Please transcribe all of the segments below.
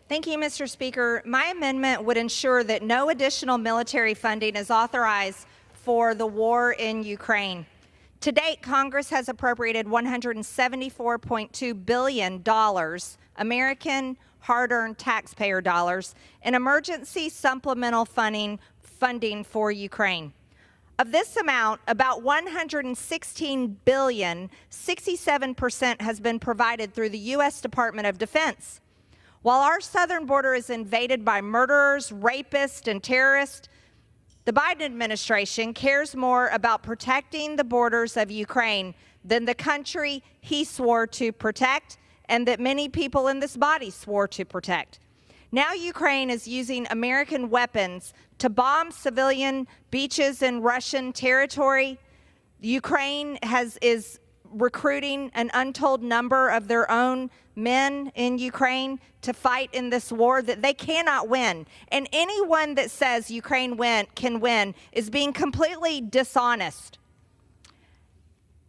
Thank you, Mr. Speaker. My amendment would ensure that no additional military funding is authorized for the war in Ukraine. To date, Congress has appropriated $174.2 billion, American hard-earned taxpayer dollars, in emergency supplemental funding for Ukraine. Of this amount, about $116 billion, 67% has been provided through the U.S. Department of Defense. While our southern border is invaded by murderers, rapists, and terrorists, the Biden administration cares more about protecting the borders of Ukraine than the country he swore to protect and that many people in this body swore to protect. Now Ukraine is using American weapons to bomb civilian beaches in Russian territory. Ukraine is recruiting an untold number of their own men in Ukraine to fight in this war that they cannot win. And anyone that says Ukraine can win is being completely dishonest.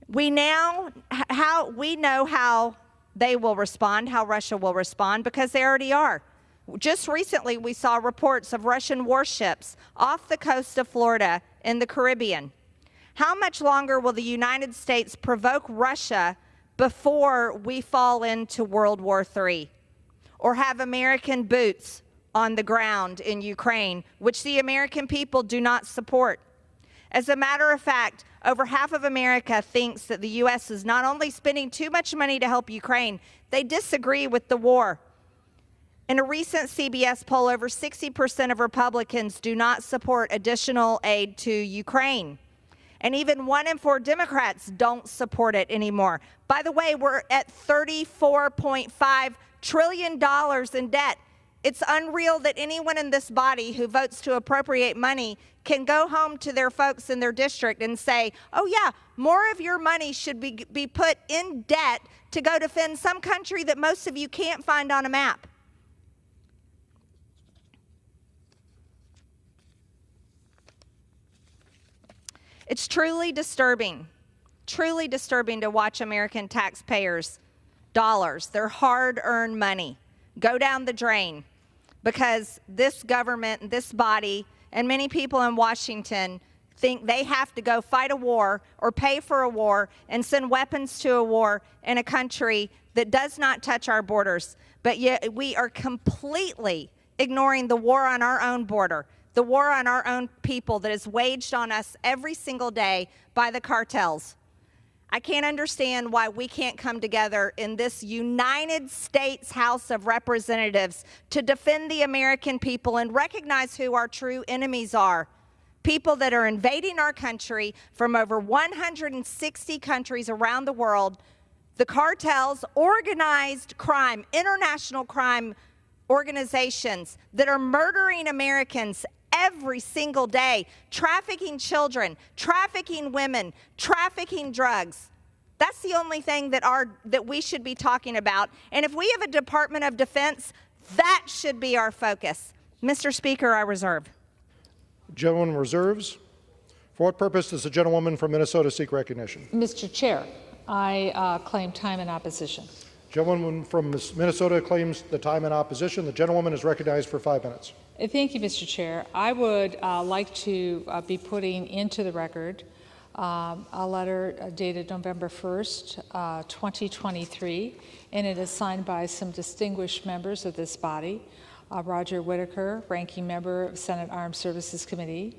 We know how they will respond, how Russia will respond, because they already are. Just recently, we saw reports of Russian warships off the coast of Florida in the Caribbean. How much longer will the United States provoke Russia before we fall into World War III? Or have American boots on the ground in Ukraine, which the American people do not support? As a matter of fact, over half of America thinks that the U.S. is not only spending too much money to help Ukraine, they disagree with the war. In a recent CBS poll, over 60% of Republicans do not support additional aid to Ukraine. And even 1 in 4 Democrats don't support it anymore. By the way, we're at $34.5 trillion in debt. It's unreal that anyone in this body who votes to appropriate money can go home to their folks in their district and say, oh yeah, more of your money should be put in debt to go defend some country that most of you can't find on a map. It's truly disturbing to watch American taxpayers' dollars, their hard-earned money, go down the drain because this government, this body, and many people in Washington think they have to go fight a war or pay for a war and send weapons to a war in a country that does not touch our borders. But yet we are completely ignoring the war on our own border, the war on our own people that is waged on us every single day by the cartels. I can't understand why we can't come together in this United States House of Representatives to defend the American people and recognize who our true enemies are. People that are invading our country from over 160 countries around the world. The cartels, organized crime, international crime organizations that are murdering Americans every single day, trafficking children, trafficking women, trafficking drugs. That's the only thing that we should be talking about. And if we have a Department of Defense, that should be our focus. Mr. Speaker, I reserve. Gentleman reserves. For what purpose does the gentlewoman from Minnesota seek recognition? Mr. Chair, I claim time in opposition. Gentlewoman from Minnesota claims the time in opposition. The gentlewoman is recognized for 5 minutes. Thank you, Mr. Chair. I would like to be putting into the record a letter dated November 1st, 2023, and it is signed by some distinguished members of this body. Roger Whitaker, Ranking Member of Senate Armed Services Committee,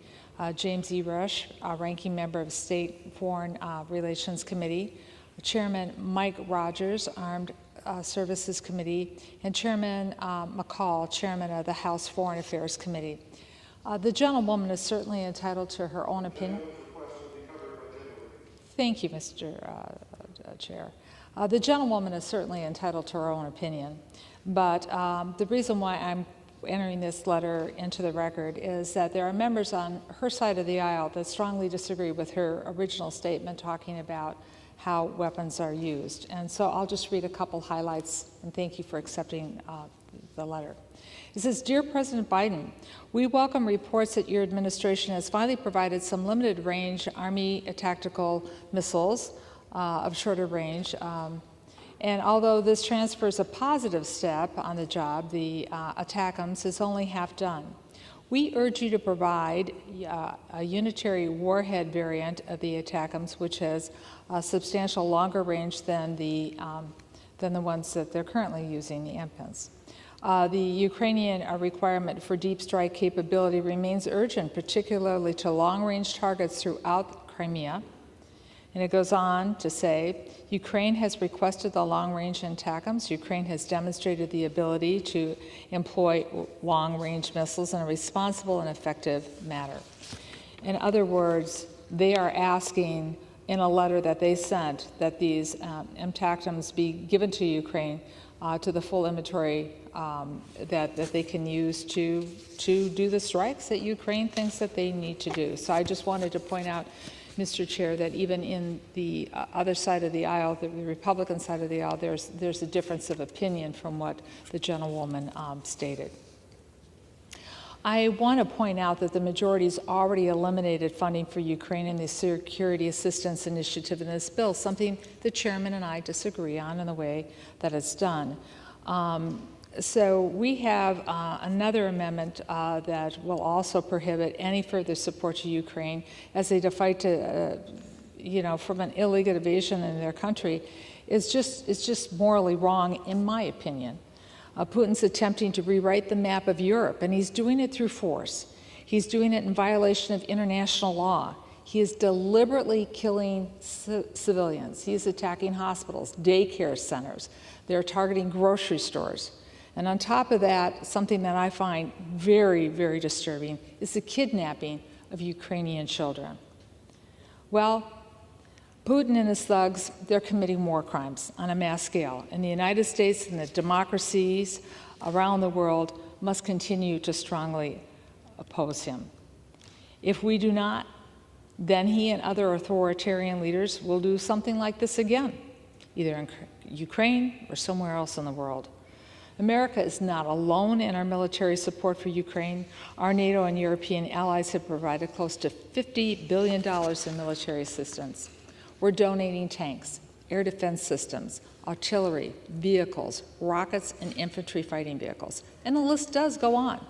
James E. Rush, Ranking Member of State Foreign Relations Committee, Chairman Mike Rogers, Armed Services Committee, and Chairman McCall, Chairman of the House Foreign Affairs Committee. The gentlewoman is certainly entitled to her own opinion. Thank you, Mr. Chair. The gentlewoman is certainly entitled to her own opinion, but the reason why I'm entering this letter into the record is that there are members on her side of the aisle that strongly disagree with her original statement talking about how weapons are used. And so I'll just read a couple highlights, and thank you for accepting the letter. It says, Dear President Biden, we welcome reports that your administration has finally provided some limited range Army tactical missiles of shorter range And although this transfer is a positive step on the job, the ATACMS is only half done. We urge you to provide a unitary warhead variant of the ATACMS, which has a substantial longer range than the ones that they're currently using, the MPINs. The Ukrainian requirement for deep strike capability remains urgent, particularly to long-range targets throughout Crimea. And it goes on to say, Ukraine has requested the long-range ATACMS. Ukraine has demonstrated the ability to employ long-range missiles in a responsible and effective manner. In other words, they are asking in a letter that they sent that these ATACMS be given to Ukraine to the full inventory that they can use to do the strikes that Ukraine thinks that they need to do. So I just wanted to point out, Mr. Chair, that even in the other side of the aisle, the Republican side of the aisle, there's a difference of opinion from what the gentlewoman stated. I want to point out that the majority's already eliminated funding for Ukraine in the Security Assistance Initiative in this bill, something the chairman and I disagree on in the way that it's done. So we have another amendment that will also prohibit any further support to Ukraine as they fight to, from an illegal invasion in their country. It's just morally wrong, in my opinion. Putin's attempting to rewrite the map of Europe, and he's doing it through force. He's doing it in violation of international law. He is deliberately killing civilians. He is attacking hospitals, daycare centers. They're targeting grocery stores. And on top of that, something that I find very, very disturbing is the kidnapping of Ukrainian children. Well, Putin and his thugs, they're committing war crimes on a mass scale. And the United States and the democracies around the world must continue to strongly oppose him. If we do not, then he and other authoritarian leaders will do something like this again, either in Ukraine or somewhere else in the world. America is not alone in our military support for Ukraine. Our NATO and European allies have provided close to $50 billion in military assistance. We're donating tanks, air defense systems, artillery, vehicles, rockets, and infantry fighting vehicles. And the list does go on.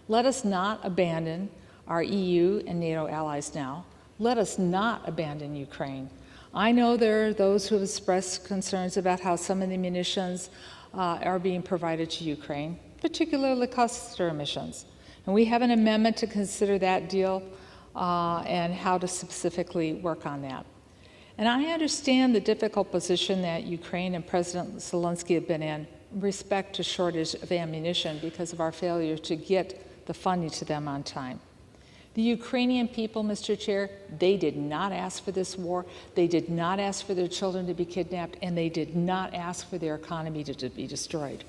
Let us not abandon our EU and NATO allies now. Let us not abandon Ukraine. I know there are those who have expressed concerns about how some of the munitions are being provided to Ukraine, particularly cluster munitions. And we have an amendment to consider that deal and how to specifically work on that. And I understand the difficult position that Ukraine and President Zelensky have been in respect to shortage of ammunition because of our failure to get the funding to them on time. The Ukrainian people, Mr. Chair, they did not ask for this war. They did not ask for their children to be kidnapped, and they did not ask for their economy to be destroyed.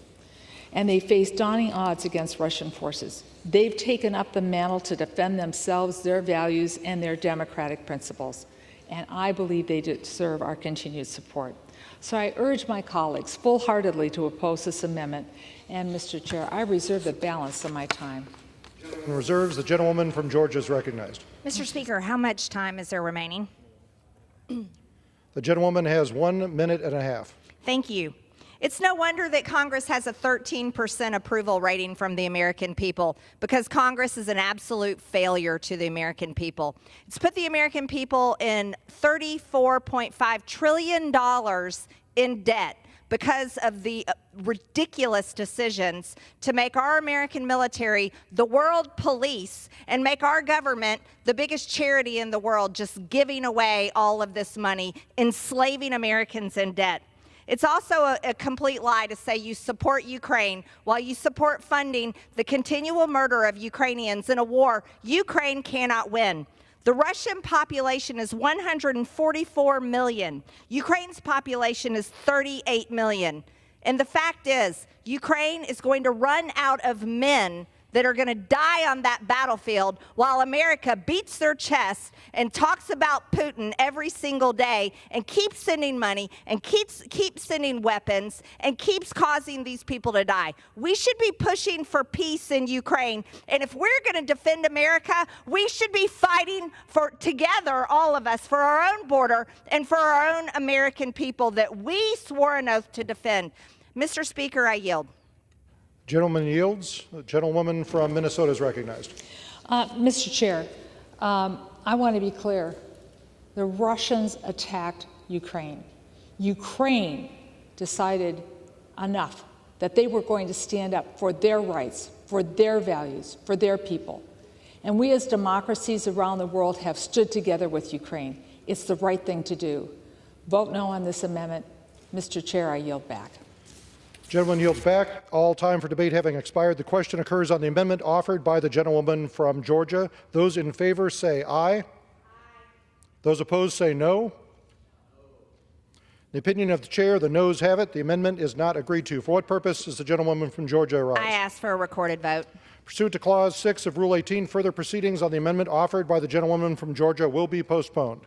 And they faced daunting odds against Russian forces. They've taken up the mantle to defend themselves, their values, and their democratic principles. And I believe they deserve our continued support. So I urge my colleagues full-heartedly to oppose this amendment. And, Mr. Chair, I reserve the balance of my time. Reserves. The gentlewoman from Georgia is recognized. Mr. Speaker, how much time is there remaining? The gentlewoman has 1 minute and a half. Thank you. It's no wonder that Congress has a 13% approval rating from the American people, because Congress is an absolute failure to the American people. It's put the American people in $34.5 trillion in debt because of the ridiculous decisions to make our American military the world police and make our government the biggest charity in the world, just giving away all of this money, enslaving Americans in debt. It's also a complete lie to say you support Ukraine while you support funding the continual murder of Ukrainians in a war Ukraine cannot win. The Russian population is 144 million. Ukraine's population is 38 million. And the fact is, Ukraine is going to run out of men that are going to die on that battlefield while America beats their chest and talks about Putin every single day and keeps sending money and keeps sending weapons and keeps causing these people to die. We should be pushing for peace in Ukraine. And if we're going to defend America, we should be fighting for together, all of us, for our own border and for our own American people that we swore an oath to defend. Mr. Speaker, I yield. Gentleman yields. The gentlewoman from Minnesota is recognized. Mr. Chair, I want to be clear. The Russians attacked Ukraine. Ukraine decided enough that they were going to stand up for their rights, for their values, for their people. And we as democracies around the world have stood together with Ukraine. It's the right thing to do. Vote no on this amendment. Mr. Chair, I yield back. Gentleman yields back. All time for debate having expired, the question occurs on the amendment offered by the gentlewoman from Georgia. Those in favor say aye. Aye. Those opposed say no. The opinion of the chair, the noes have it. The amendment is not agreed to. For what purpose does the gentlewoman from Georgia arise? I ask for a recorded vote. Pursuant to Clause 6 of Rule 18, further proceedings on the amendment offered by the gentlewoman from Georgia will be postponed.